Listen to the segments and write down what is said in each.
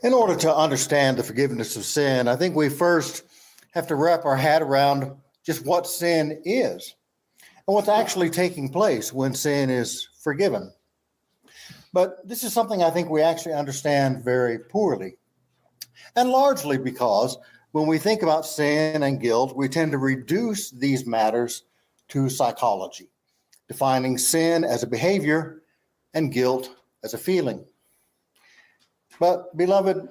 In order to understand the forgiveness of sin, I think we first have to wrap our head around just what sin is and what's actually taking place when sin is forgiven. But this is something I think we actually understand very poorly, and largely because when we think about sin and guilt, we tend to reduce these matters to psychology, defining sin as a behavior and guilt as a feeling. But, beloved,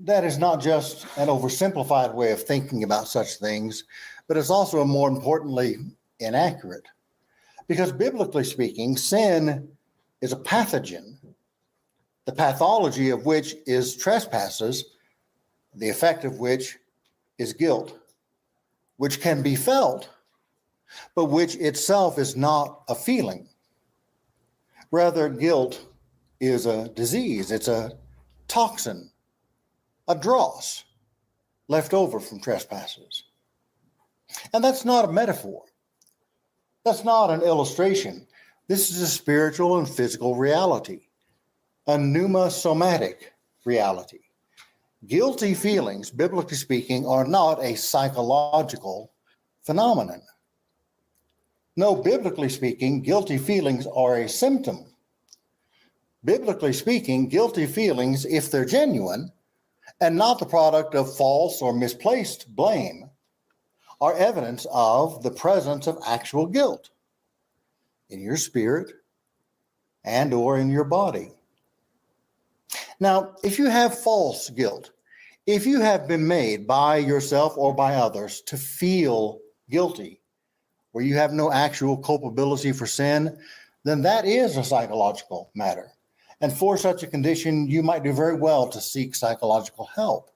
that is not just an oversimplified way of thinking about such things, but it's also, more importantly, inaccurate. Because biblically speaking, sin is a pathogen, the pathology of which is trespasses, the effect of which is guilt, which can be felt, but which itself is not a feeling. Rather, guilt is a disease, it's a toxin, a dross left over from trespasses. And that's not a metaphor. That's not an illustration. This is a spiritual and physical reality, a pneumosomatic reality. Guilty feelings, biblically speaking, are not a psychological phenomenon. No, biblically speaking, guilty feelings are a symptom. Biblically speaking, guilty feelings, if they're genuine and not the product of false or misplaced blame, are evidence of the presence of actual guilt in your spirit and or in your body. Now, if you have false guilt, if you have been made by yourself or by others to feel guilty, where you have no actual culpability for sin, then that is a psychological matter. And for such a condition, you might do very well to seek psychological help.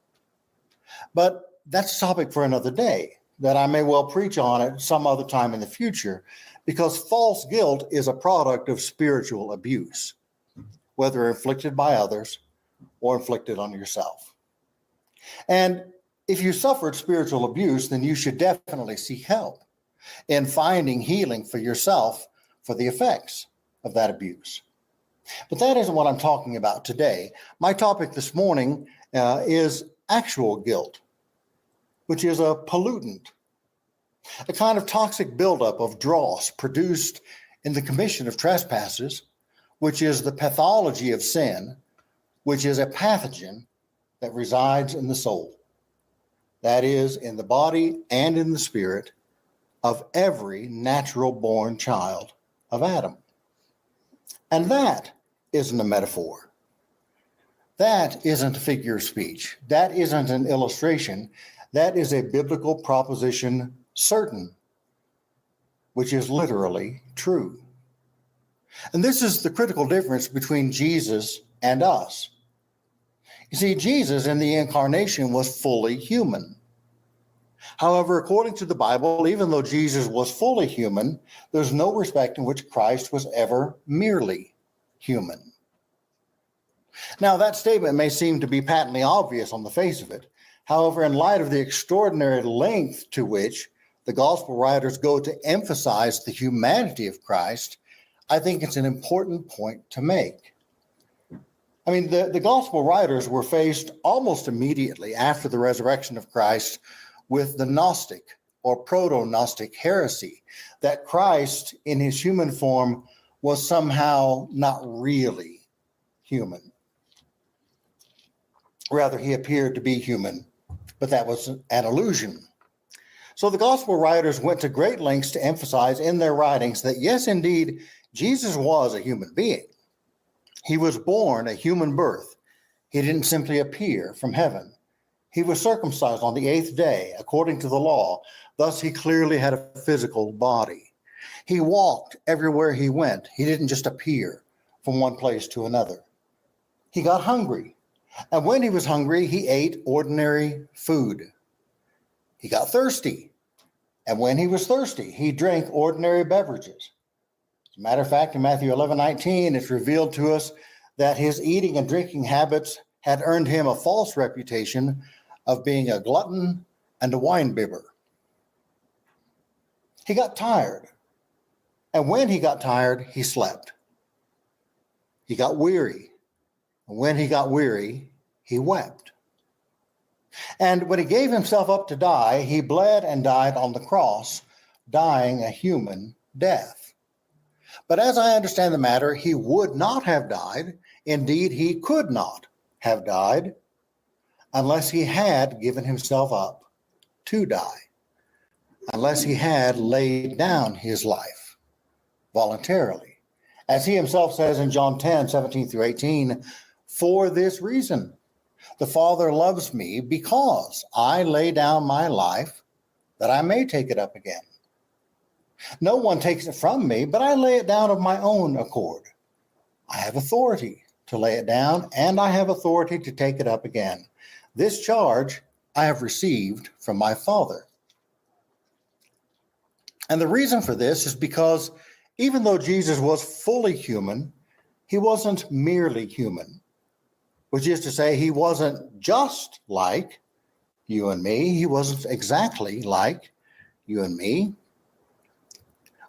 But that's a topic for another day that I may well preach on at some other time in the future, because false guilt is a product of spiritual abuse, whether inflicted by others or inflicted on yourself. And if you suffered spiritual abuse, then you should definitely seek help in finding healing for yourself for the effects of that abuse. But that isn't what I'm talking about today. My topic this morning is actual guilt, which is a pollutant, a kind of toxic buildup of dross produced in the commission of trespasses, which is the pathology of sin, which is a pathogen that resides in the soul, that is, in the body and in the spirit of every natural-born child of Adam. And that isn't a metaphor. That isn't a figure of speech. That isn't an illustration. That is a biblical proposition certain, which is literally true. And this is the critical difference between Jesus and us. You see, Jesus in the incarnation was fully human. However, according to the Bible, even though Jesus was fully human, there's no respect in which Christ was ever merely human. Now, that statement may seem to be patently obvious on the face of it. However, in light of the extraordinary length to which the gospel writers go to emphasize the humanity of Christ, I think it's an important point to make. I mean, the gospel writers were faced almost immediately after the resurrection of Christ with the Gnostic or proto-Gnostic heresy, that Christ in his human form was somehow not really human. Rather, he appeared to be human, but that was an illusion. So the gospel writers went to great lengths to emphasize in their writings that, yes, indeed, Jesus was a human being. He was born a human birth. He didn't simply appear from heaven. He was circumcised on the 8th day, according to the law. Thus, he clearly had a physical body. He walked everywhere he went. He didn't just appear from one place to another. He got hungry. And when he was hungry, he ate ordinary food. He got thirsty. And when he was thirsty, he drank ordinary beverages. As a matter of fact, in Matthew 11:19, it's revealed to us that his eating and drinking habits had earned him a false reputation of being a glutton and a winebibber. He got tired. And when he got tired, he slept. He got weary. And when he got weary, he wept. And when he gave himself up to die, he bled and died on the cross, dying a human death. But as I understand the matter, he would not have died. Indeed, he could not have died unless he had given himself up to die, unless he had laid down his life voluntarily. As he himself says in John 10:17-18, for this reason, the Father loves me because I lay down my life that I may take it up again. No one takes it from me, but I lay it down of my own accord. I have authority to lay it down, and I have authority to take it up again. This charge I have received from my Father. And the reason for this is because even though Jesus was fully human, he wasn't merely human, which is to say, he wasn't just like you and me. He wasn't exactly like you and me.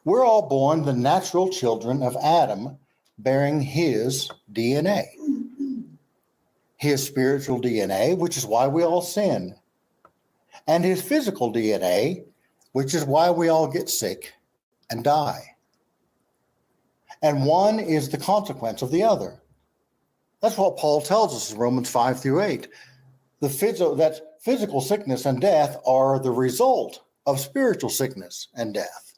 We're all born the natural children of Adam, bearing his DNA, his spiritual DNA, which is why we all sin, and his physical DNA, which is why we all get sick and die. And one is the consequence of the other. That's what Paul tells us in Romans 5-8. That physical sickness and death are the result of spiritual sickness and death.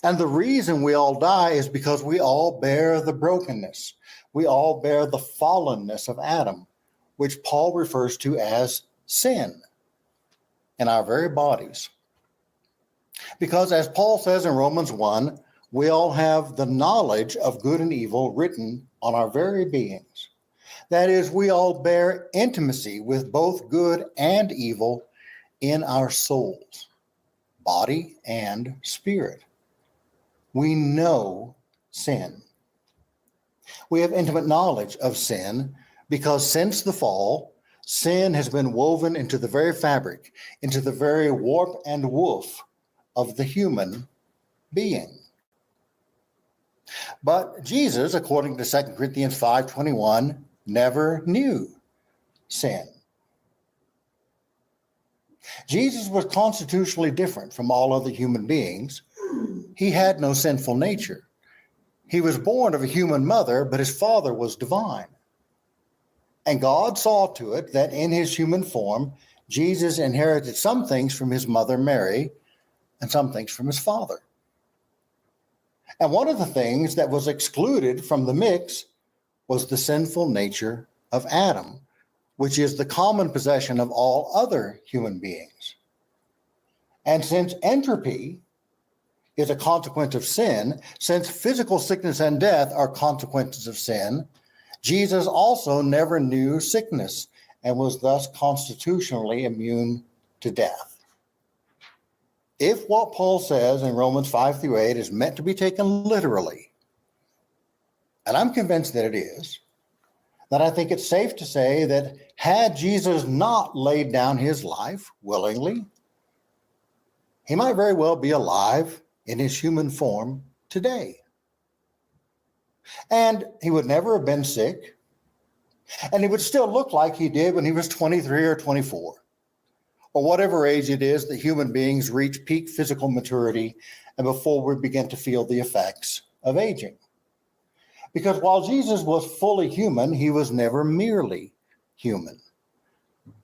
And the reason we all die is because we all bear the brokenness. We all bear the fallenness of Adam, which Paul refers to as sin in our very bodies. Because as Paul says in Romans 1, we all have the knowledge of good and evil written on our very beings. That is, we all bear intimacy with both good and evil in our souls, body and spirit. We know sin. We have intimate knowledge of sin because since the fall, sin has been woven into the very fabric, into the very warp and woof of the human being. But Jesus, according to 2 Corinthians 5:21, never knew sin. Jesus was constitutionally different from all other human beings. He had no sinful nature. He was born of a human mother, but his father was divine. And God saw to it that in his human form, Jesus inherited some things from his mother Mary and some things from his father. And one of the things that was excluded from the mix was the sinful nature of Adam, which is the common possession of all other human beings. And since entropy is a consequence of sin, since physical sickness and death are consequences of sin, Jesus also never knew sickness and was thus constitutionally immune to death. If what Paul says in Romans 5-8 is meant to be taken literally, and I'm convinced that it is, then I think it's safe to say that had Jesus not laid down his life willingly, he might very well be alive in his human form today. And he would never have been sick, and he would still look like he did when he was 23 or 24, or whatever age it is that human beings reach peak physical maturity and before we begin to feel the effects of aging. Because while Jesus was fully human, he was never merely human.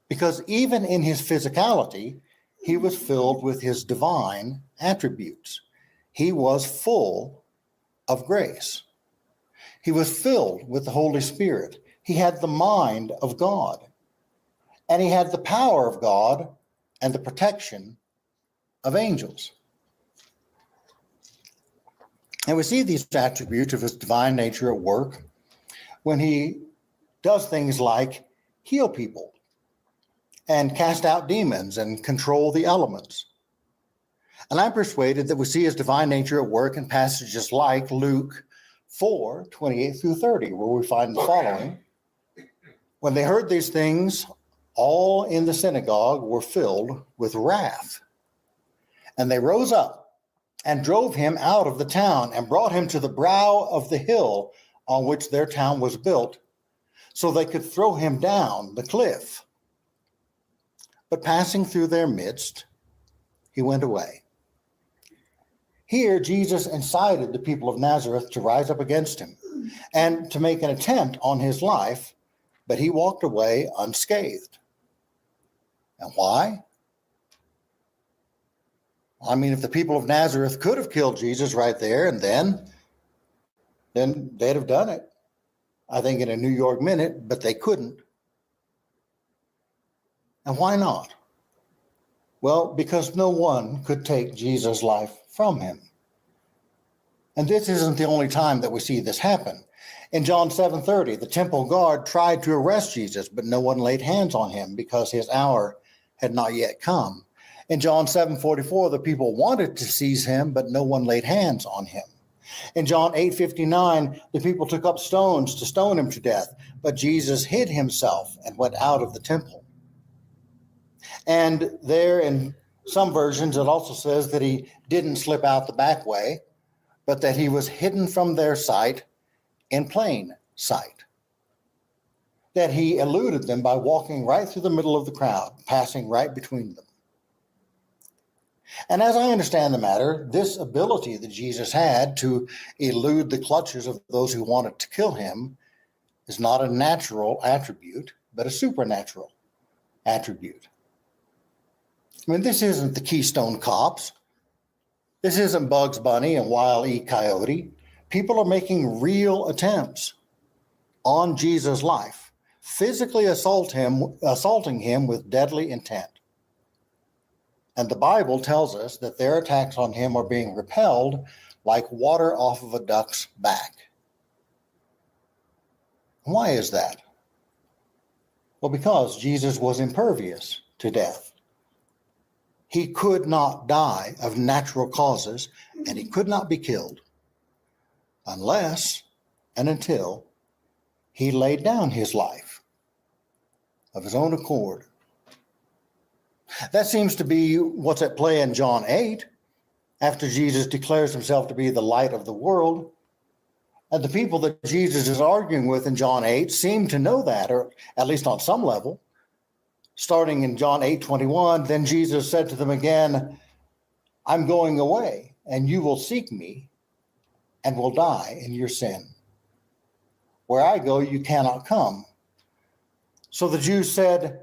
Because even in his physicality, he was filled with his divine attributes. He was full of grace. He was filled with the Holy Spirit. He had the mind of God. And he had the power of God and the protection of angels. And we see these attributes of his divine nature at work when he does things like heal people and cast out demons and control the elements. And I'm persuaded that we see his divine nature at work in passages like Luke 4:28-30, where we find the following. When they heard these things, all in the synagogue were filled with wrath. And they rose up and drove him out of the town and brought him to the brow of the hill on which their town was built, so they could throw him down the cliff. But passing through their midst, he went away. Here, Jesus incited the people of Nazareth to rise up against him and to make an attempt on his life, but he walked away unscathed. And why? I mean, if the people of Nazareth could have killed Jesus right there and then they'd have done it, I think, in a New York minute, but they couldn't. And why not? Well, because no one could take Jesus' life from him. And this isn't the only time that we see this happen. In John 7:30, the temple guard tried to arrest Jesus, but no one laid hands on him because his hour had not yet come. In John 7:44, the people wanted to seize him, but no one laid hands on him. In John 8:59, the people took up stones to stone him to death, but Jesus hid himself and went out of the temple. And there in some versions, it also says that he didn't slip out the back way, but that he was hidden from their sight in plain sight. That he eluded them by walking right through the middle of the crowd, passing right between them. And as I understand the matter, this ability that Jesus had to elude the clutches of those who wanted to kill him is not a natural attribute, but a supernatural attribute. I mean, this isn't the Keystone Cops. This isn't Bugs Bunny and Wile E. Coyote. People are making real attempts on Jesus' life, physically assaulting him with deadly intent. And the Bible tells us that their attacks on him are being repelled like water off of a duck's back. Why is that? Well, because Jesus was impervious to death. He could not die of natural causes, and he could not be killed unless and until he laid down his life of his own accord. That seems to be what's at play in John 8, after Jesus declares himself to be the light of the world. And the people that Jesus is arguing with in John 8 seem to know that, or at least on some level. Starting in John 8:21, then Jesus said to them again, I'm going away, and you will seek me and will die in your sin. Where I go, you cannot come. So the Jews said,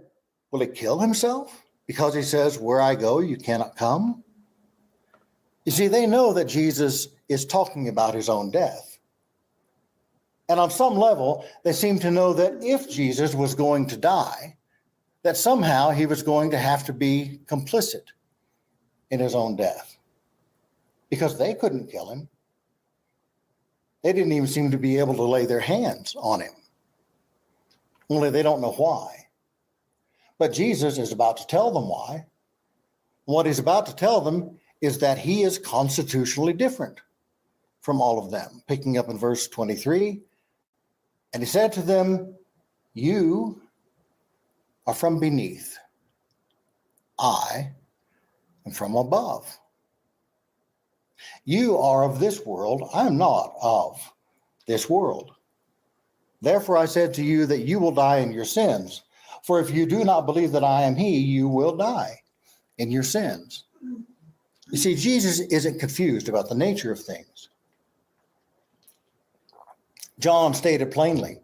will he kill himself? Because he says, where I go, you cannot come? You see, they know that Jesus is talking about his own death. And on some level, they seem to know that if Jesus was going to die, that somehow he was going to have to be complicit in his own death, because they couldn't kill him. They didn't even seem to be able to lay their hands on him. Only they don't know why. But Jesus is about to tell them why. What he's about to tell them is that he is constitutionally different from all of them. Picking up in verse 23, and he said to them, you are from beneath. I am from above. You are of this world. I am not of this world. Therefore I said to you that you will die in your sins. For if you do not believe that I am he, you will die in your sins. You see, Jesus isn't confused about the nature of things. John stated plainly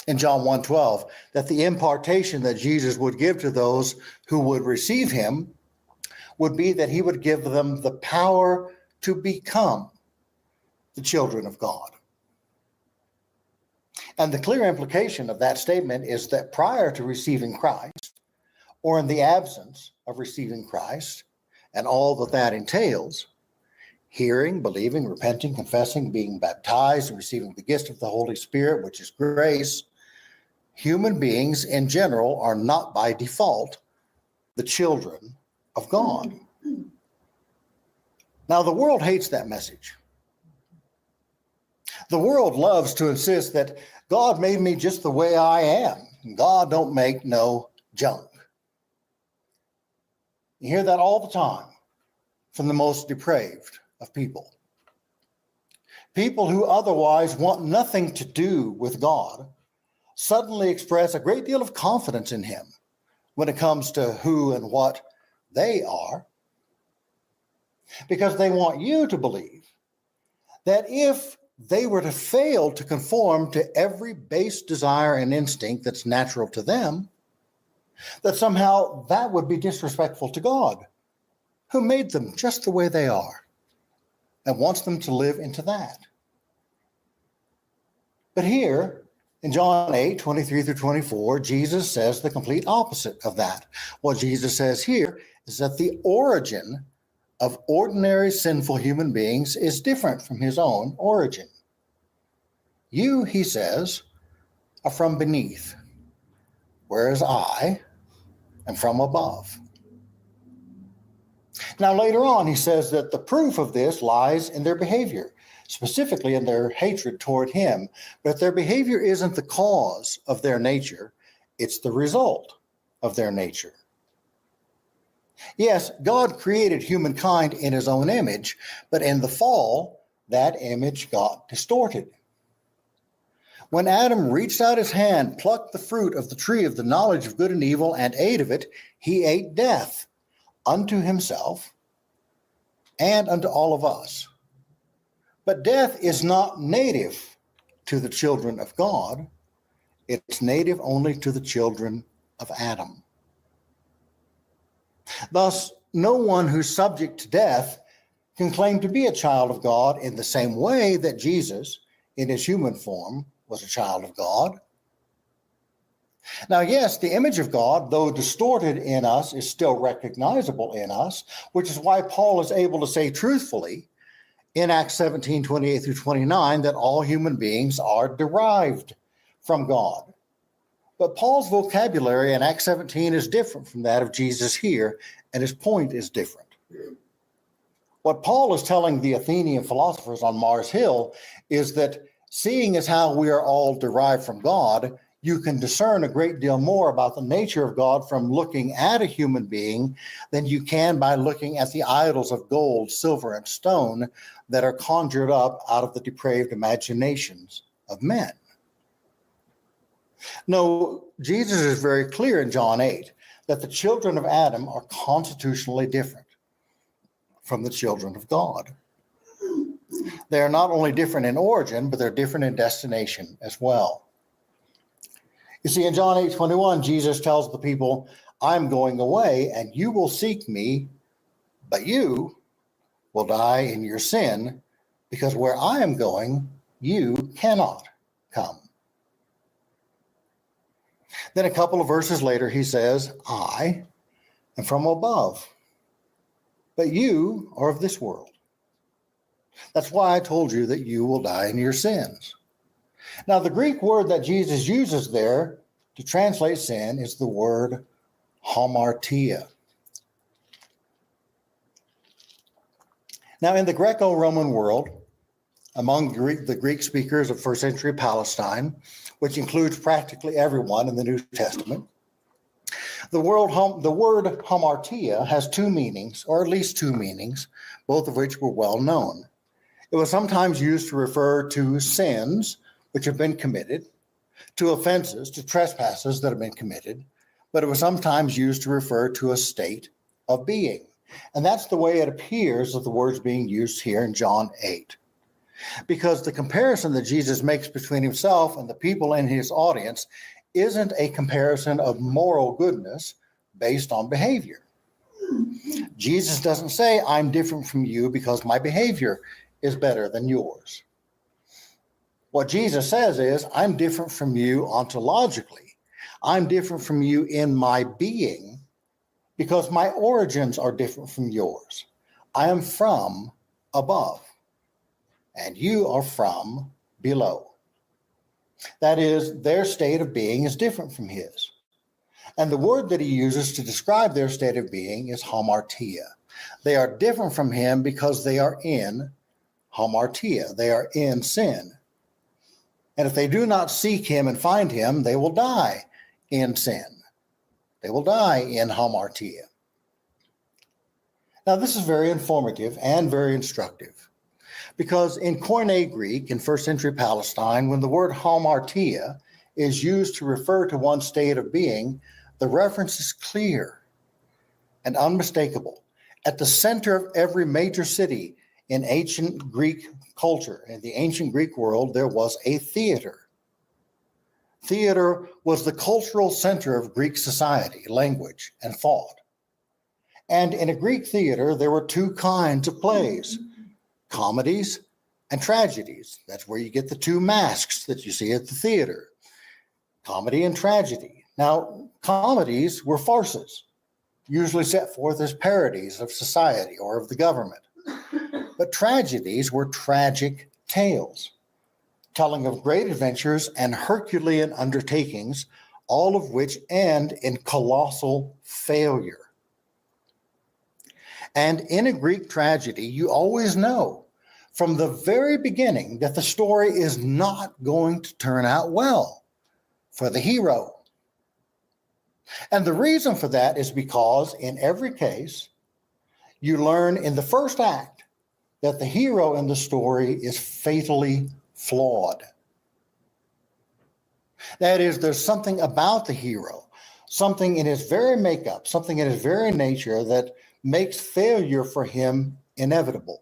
in John 1:12 that the impartation that Jesus would give to those who would receive him would be that he would give them the power to become the children of God. And the clear implication of that statement is that prior to receiving Christ, or in the absence of receiving Christ, and all that that entails, hearing, believing, repenting, confessing, being baptized, and receiving the gift of the Holy Spirit, which is grace, human beings in general are not by default the children of God. Now, the world hates that message. The world loves to insist that God made me just the way I am. God don't make no junk. You hear that all the time from the most depraved of people. People who otherwise want nothing to do with God suddenly express a great deal of confidence in him when it comes to who and what they are, because they want you to believe that if they were to fail to conform to every base desire and instinct that's natural to them, that somehow that would be disrespectful to God, who made them just the way they are and wants them to live into that. But here in John 8, 23 through 24, Jesus says the complete opposite of that. What Jesus says here is that the origin of ordinary sinful human beings is different from his own origin. You, he says, are from beneath, whereas I am from above. Now, later on, he says that the proof of this lies in their behavior, specifically in their hatred toward him. But their behavior isn't the cause of their nature, it's the result of their nature. Yes, God created humankind in his own image, but in the fall, that image got distorted. When Adam reached out his hand, plucked the fruit of the tree of the knowledge of good and evil, and ate of it, he ate death unto himself and unto all of us. But death is not native to the children of God. It's native only to the children of Adam. Thus, no one who's subject to death can claim to be a child of God in the same way that Jesus, in his human form, was a child of God. Now, yes, the image of God, though distorted in us, is still recognizable in us, which is why Paul is able to say truthfully in Acts 17, 28 through 29, that all human beings are derived from God. But Paul's vocabulary in Acts 17 is different from that of Jesus here, and his point is different. What Paul is telling the Athenian philosophers on Mars Hill is that seeing as how we are all derived from God, you can discern a great deal more about the nature of God from looking at a human being than you can by looking at the idols of gold, silver, and stone that are conjured up out of the depraved imaginations of men. No, Jesus is very clear in John 8 that the children of Adam are constitutionally different from the children of God. They are not only different in origin, but they're different in destination as well. You see, in John 8:21, Jesus tells the people, I'm going away and you will seek me, but you will die in your sin, because where I am going, you cannot come. Then a couple of verses later, he says, I am from above, but you are of this world. That's why I told you that you will die in your sins. Now, the Greek word that Jesus uses there to translate sin is the word hamartia. Now, in the Greco-Roman world, among the Greek speakers of first century Palestine, which includes practically everyone in the New Testament, the word hamartia has two meanings, or at least two meanings, both of which were well known. It was sometimes used to refer to sins which have been committed, to offenses, to trespasses that have been committed, but it was sometimes used to refer to a state of being. And that's the way it appears of the words being used here in John 8. Because the comparison that Jesus makes between himself and the people in his audience isn't a comparison of moral goodness based on behavior. Jesus doesn't say, I'm different from you because my behavior is better than yours. What Jesus says is, I'm different from you ontologically. I'm different from you in my being because my origins are different from yours. I am from above, and you are from below. That is, their state of being is different from his. And the word that he uses to describe their state of being is hamartia. They are different from him because they are in hamartia. They are in sin. And if they do not seek him and find him, they will die in sin. They will die in hamartia. Now, this is very informative and very instructive, because in Koine Greek, in first century Palestine, when the word hamartia is used to refer to one's state of being, the reference is clear and unmistakable. At the center of every major city in ancient Greek culture, in the ancient Greek world, there was a theater. Theater was the cultural center of Greek society, language, and thought. And in a Greek theater, there were two kinds of plays, comedies and tragedies. That's where you get the two masks that you see at the theater, comedy and tragedy. Now, comedies were farces, usually set forth as parodies of society or of the government. But tragedies were tragic tales, telling of great adventures and Herculean undertakings, all of which end in colossal failure. And in a Greek tragedy, you always know from the very beginning that the story is not going to turn out well for the hero. And the reason for that is because in every case, you learn in the first act that the hero in the story is fatally flawed. That is, there's something about the hero, something in his very makeup, something in his very nature that makes failure for him inevitable.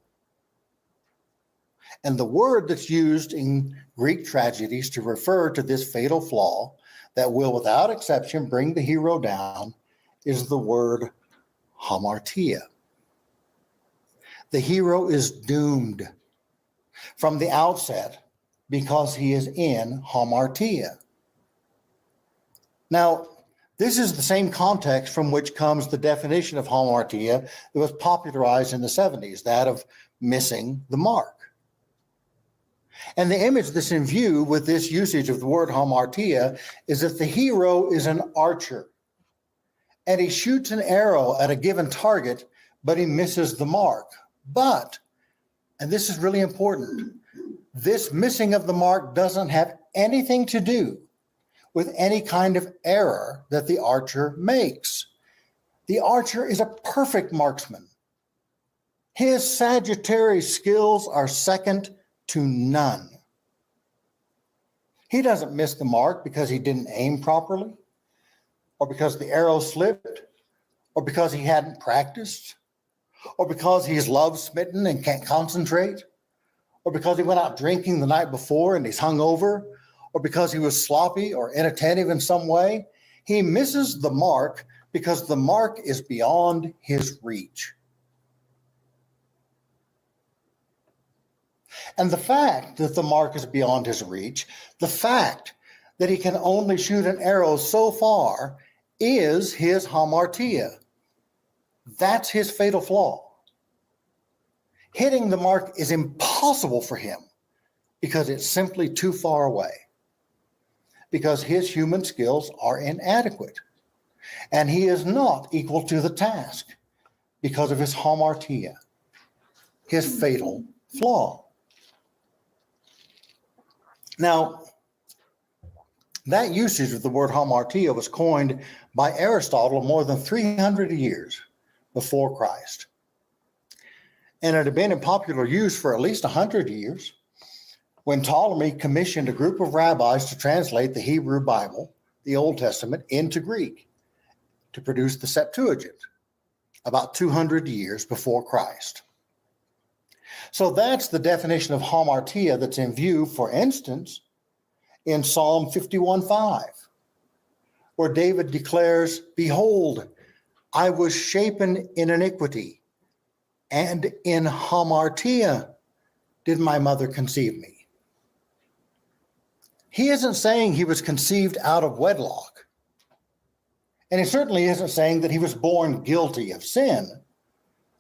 And the word that's used in Greek tragedies to refer to this fatal flaw that will, without exception, bring the hero down is the word hamartia. The hero is doomed from the outset because he is in hamartia. Now, this is the same context from which comes the definition of hamartia that was popularized in the 70s, that of missing the mark. And the image that's in view with this usage of the word hamartia is that the hero is an archer and he shoots an arrow at a given target, but he misses the mark. But, and this is really important, this missing of the mark doesn't have anything to do with any kind of error that the archer makes. The archer is a perfect marksman. His Sagittarius skills are second to none. He doesn't miss the mark because he didn't aim properly, or because the arrow slipped, or because he hadn't practiced, or because he's love smitten and can't concentrate, or because he went out drinking the night before and he's hungover, or because he was sloppy or inattentive in some way. He misses the mark because the mark is beyond his reach. And the fact that the mark is beyond his reach, the fact that he can only shoot an arrow so far, is his hamartia. That's his fatal flaw. Hitting the mark is impossible for him because it's simply too far away, because his human skills are inadequate, and he is not equal to the task because of his hamartia, his fatal flaw. Now, that usage of the word hamartia was coined by Aristotle more than 300 years before Christ. And it had been in popular use for at least 100 years when Ptolemy commissioned a group of rabbis to translate the Hebrew Bible, the Old Testament, into Greek to produce the Septuagint, about 200 years before Christ. So that's the definition of hamartia that's in view, for instance, in Psalm 51:5, where David declares, "Behold, I was shapen in iniquity, and in hamartia did my mother conceive me." He isn't saying he was conceived out of wedlock. And he certainly isn't saying that he was born guilty of sin.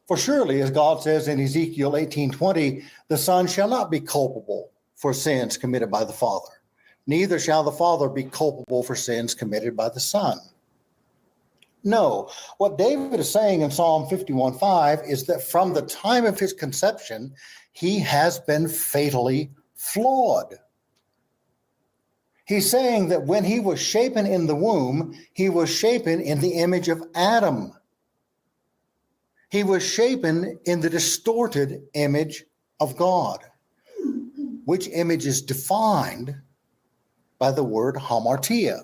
For surely, as God says in Ezekiel 18:20, the son shall not be culpable for sins committed by the father, neither shall the father be culpable for sins committed by the son. No, what David is saying in Psalm 51:5 is that from the time of his conception, he has been fatally flawed. He's saying that when he was shapen in the womb, he was shapen in the image of Adam. He was shapen in the distorted image of God, which image is defined by the word hamartia.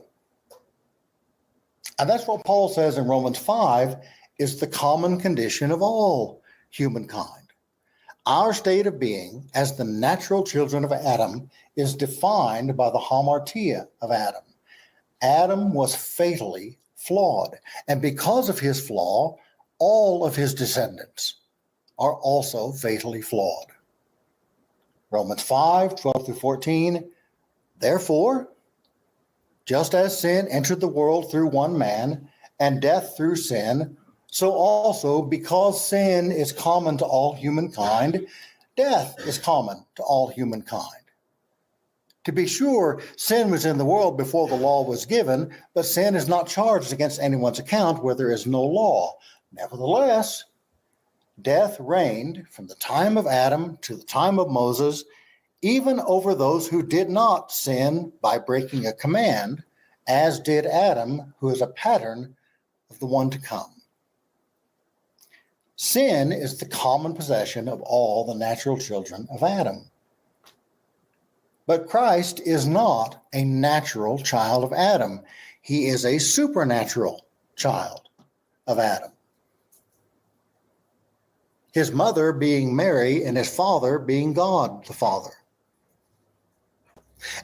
And that's what Paul says in Romans 5 is the common condition of all humankind. Our state of being as the natural children of Adam is defined by the hamartia of Adam. Adam was fatally flawed, and because of his flaw, all of his descendants are also fatally flawed. Romans 5:12-14, therefore, just as sin entered the world through one man, and death through sin, so also because sin is common to all humankind, death is common to all humankind. To be sure, sin was in the world before the law was given, but sin is not charged against anyone's account where there is no law. Nevertheless, death reigned from the time of Adam to the time of Moses, even over those who did not sin by breaking a command, as did Adam, who is a pattern of the one to come. Sin is the common possession of all the natural children of Adam. But Christ is not a natural child of Adam. He is a supernatural child of Adam. His mother being Mary and his father being God the Father.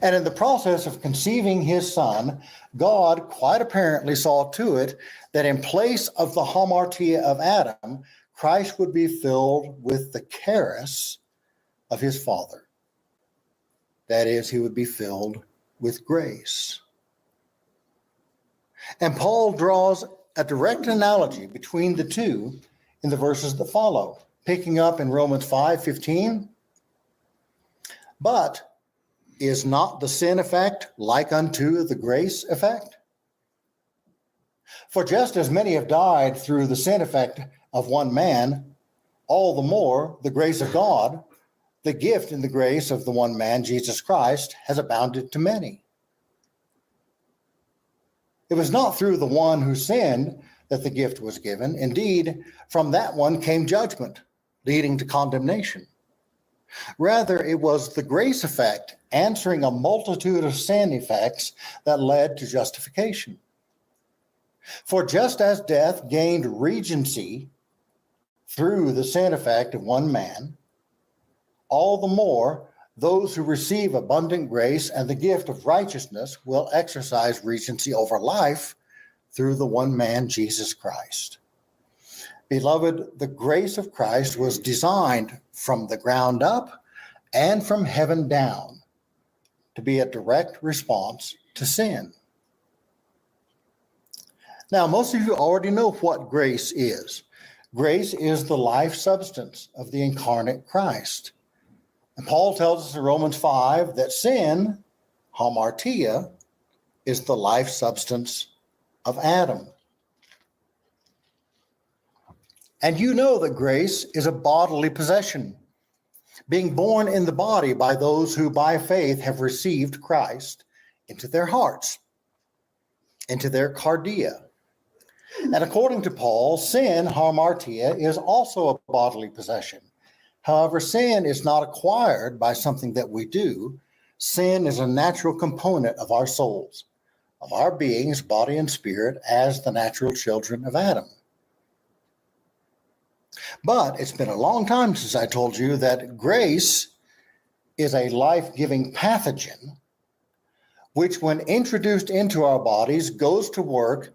And in the process of conceiving his son, God quite apparently saw to it that in place of the hamartia of Adam, Christ would be filled with the charis of his Father. That is, he would be filled with grace. And Paul draws a direct analogy between the two in the verses that follow, picking up in Romans 5:15. But is not the sin effect like unto the grace effect? For just as many have died through the sin effect of one man, all the more the grace of God, the gift and the grace of the one man, Jesus Christ, has abounded to many. It was not through the one who sinned that the gift was given. Indeed, from that one came judgment, leading to condemnation. Rather, it was the grace effect answering a multitude of sin effects that led to justification. For just as death gained regency through the sin effect of one man, all the more those who receive abundant grace and the gift of righteousness will exercise regency over life through the one man, Jesus Christ. Beloved, the grace of Christ was designed from the ground up and from heaven down to be a direct response to sin. Now, most of you already know what grace is. Grace is the life substance of the incarnate Christ. And Paul tells us in Romans 5 that sin, hamartia, is the life substance of Adam. And you know that grace is a bodily possession, being born in the body by those who by faith have received Christ into their hearts, into their cardia. And according to Paul, sin, hamartia, is also a bodily possession. However, sin is not acquired by something that we do. Sin is a natural component of our souls, of our beings, body and spirit, as the natural children of Adam. But it's been a long time since I told you that grace is a life-giving pathogen, which when introduced into our bodies goes to work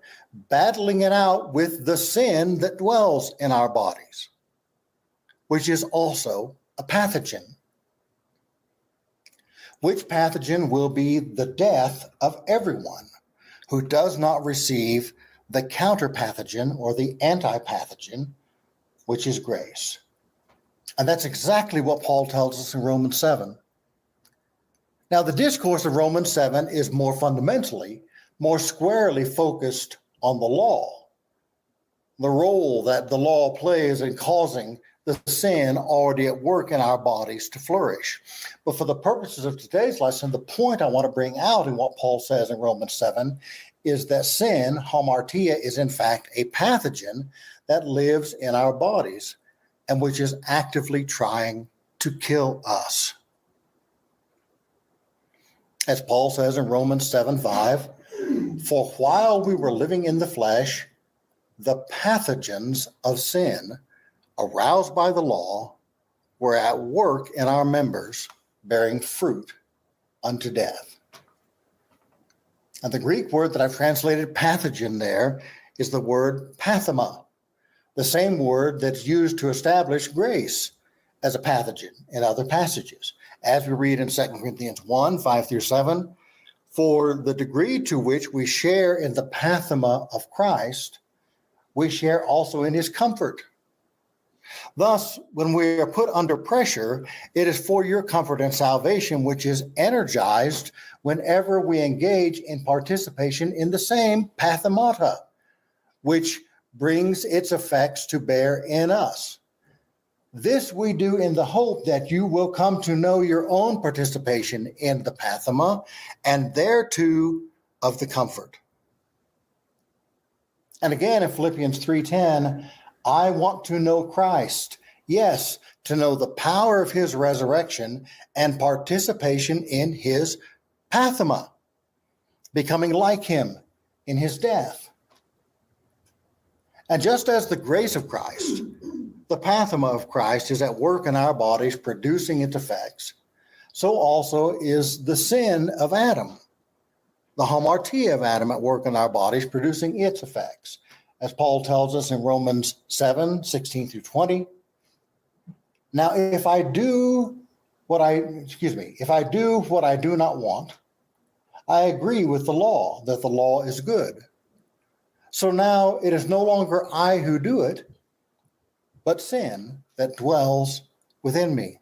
battling it out with the sin that dwells in our bodies, which is also a pathogen. Which pathogen will be the death of everyone who does not receive the counterpathogen or the antipathogen, which is grace. And that's exactly what Paul tells us in Romans 7. Now, the discourse of Romans 7 is more fundamentally, more squarely focused on the law, the role that the law plays in causing the sin already at work in our bodies to flourish. But for the purposes of today's lesson, the point I want to bring out in what Paul says in Romans 7 is that sin, hamartia, is in fact a pathogen that lives in our bodies and which is actively trying to kill us. As Paul says in Romans 7:5, for while we were living in the flesh, the pathogens of sin, aroused by the law, were at work in our members, bearing fruit unto death. And the Greek word that I've translated pathogen there is the word pathema, the same word that's used to establish grace as a pathogen in other passages. As we read in 2 Corinthians 1:5-7, for the degree to which we share in the pathema of Christ, we share also in his comfort. Thus, when we are put under pressure, it is for your comfort and salvation, which is energized whenever we engage in participation in the same pathemata, which brings its effects to bear in us. This we do in the hope that you will come to know your own participation in the pathema, and thereto of the comfort. And again in Philippians 3:10, I want to know Christ. Yes, to know the power of his resurrection and participation in his pathema, becoming like him in his death. And just as the grace of Christ, the pathema of Christ is at work in our bodies, producing its effects, so also is the sin of Adam, the hamartia of Adam at work in our bodies, producing its effects. As Paul tells us in Romans 7:16-20, now if I do what I do not want, I agree with the law that the law is good. So now it is no longer I who do it, but sin that dwells within me.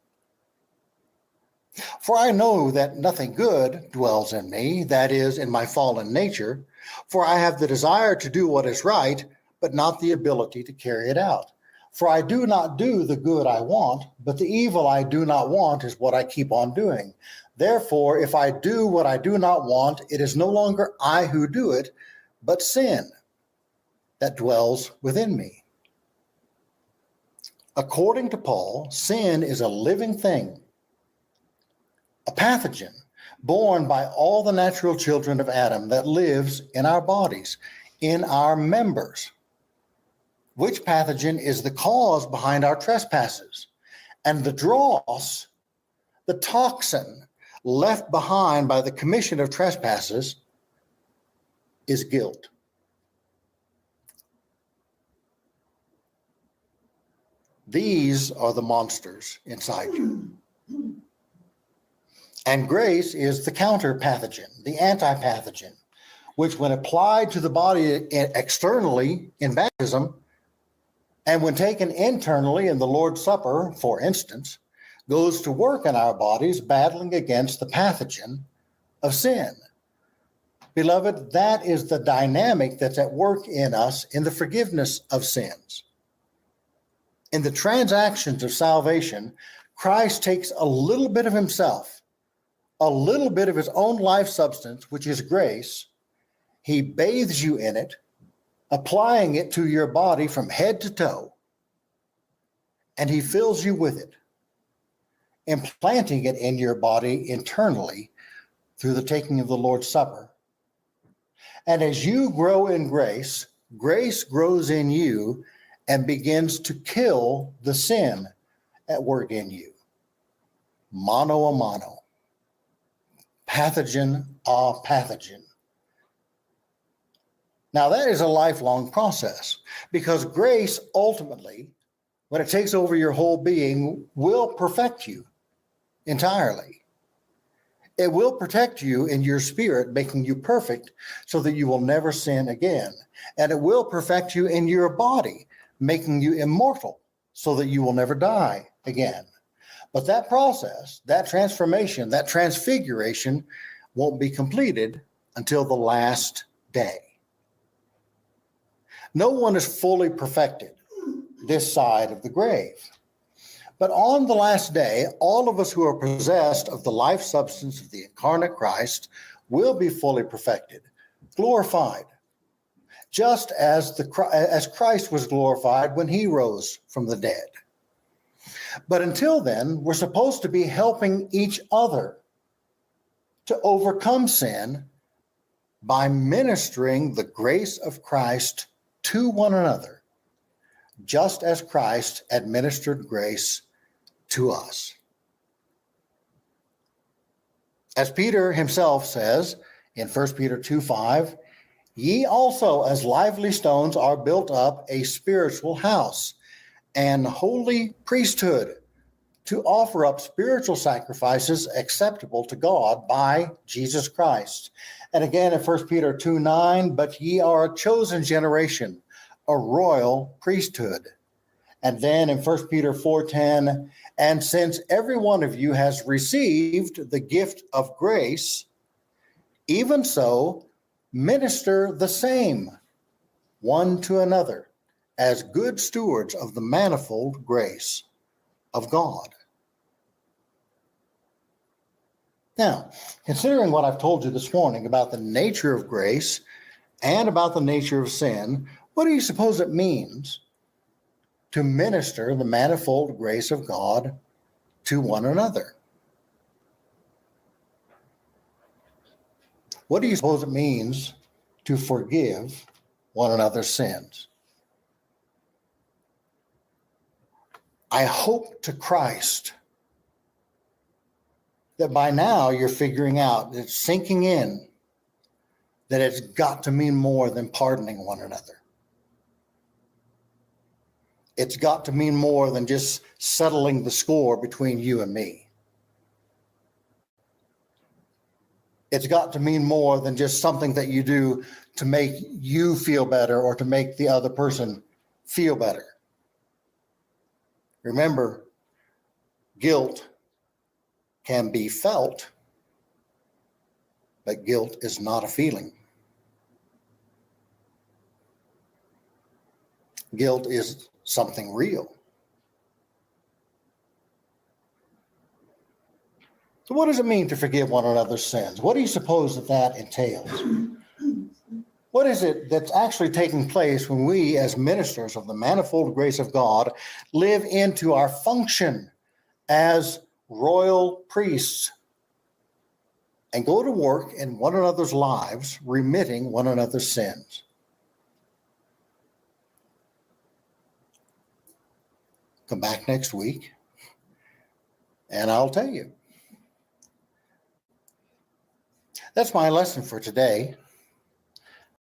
For I know that nothing good dwells in me, that is, in my fallen nature, for I have the desire to do what is right, but not the ability to carry it out. For I do not do the good I want, but the evil I do not want is what I keep on doing. Therefore, if I do what I do not want, it is no longer I who do it, but sin that dwells within me. According to Paul, sin is a living thing, a pathogen born by all the natural children of Adam that lives in our bodies, in our members, which pathogen is the cause behind our trespasses. And the dross, the toxin left behind by the commission of trespasses, is guilt. These are the monsters inside you. And grace is the counter pathogen, the anti-pathogen, which when applied to the body externally in baptism, and when taken internally in the Lord's Supper, for instance, goes to work in our bodies, battling against the pathogen of sin. Beloved, that is the dynamic that's at work in us in the forgiveness of sins. In the transactions of salvation, Christ takes a little bit of himself, a little bit of his own life substance, which is grace. He bathes you in it, applying it to your body from head to toe, and he fills you with it, implanting it in your body internally through the taking of the Lord's Supper. And as you grow in grace, grace grows in you and begins to kill the sin at work in you. Mano a mano, pathogen a pathogen. Now that is a lifelong process, because grace ultimately, when it takes over your whole being, will perfect you entirely. It will protect you in your spirit, making you perfect so that you will never sin again. And it will perfect you in your body, making you immortal so that you will never die again. But that process, that transformation, that transfiguration won't be completed until the last day. No one is fully perfected this side of the grave. But on the last day, all of us who are possessed of the life substance of the incarnate Christ will be fully perfected, glorified, just as Christ was glorified when he rose from the dead. But until then, we're supposed to be helping each other to overcome sin by ministering the grace of Christ to one another, just as Christ administered grace to us. As Peter himself says in 1 Peter 2:5, ye also as lively stones are built up a spiritual house and holy priesthood to offer up spiritual sacrifices acceptable to God by Jesus Christ. And again in 1 Peter 2:9, but ye are a chosen generation, a royal priesthood. And then in 1 Peter 4:10, and since every one of you has received the gift of grace, even so minister the same one to another as good stewards of the manifold grace of God. Now, considering what I've told you this morning about the nature of grace and about the nature of sin, what do you suppose it means to minister the manifold grace of God to one another? What do you suppose it means to forgive one another's sins? I hope to Christ that by now you're figuring out, it's sinking in, that it's got to mean more than pardoning one another. It's got to mean more than just settling the score between you and me. It's got to mean more than just something that you do to make you feel better or to make the other person feel better. Remember, guilt can be felt, but guilt is not a feeling. Guilt is something real. So what does it mean to forgive one another's sins? What do you suppose that entails? What is it that's actually taking place when we, as ministers of the manifold grace of God, live into our function as royal priests and go to work in one another's lives, remitting one another's sins? Come back next week, and I'll tell you. That's my lesson for today.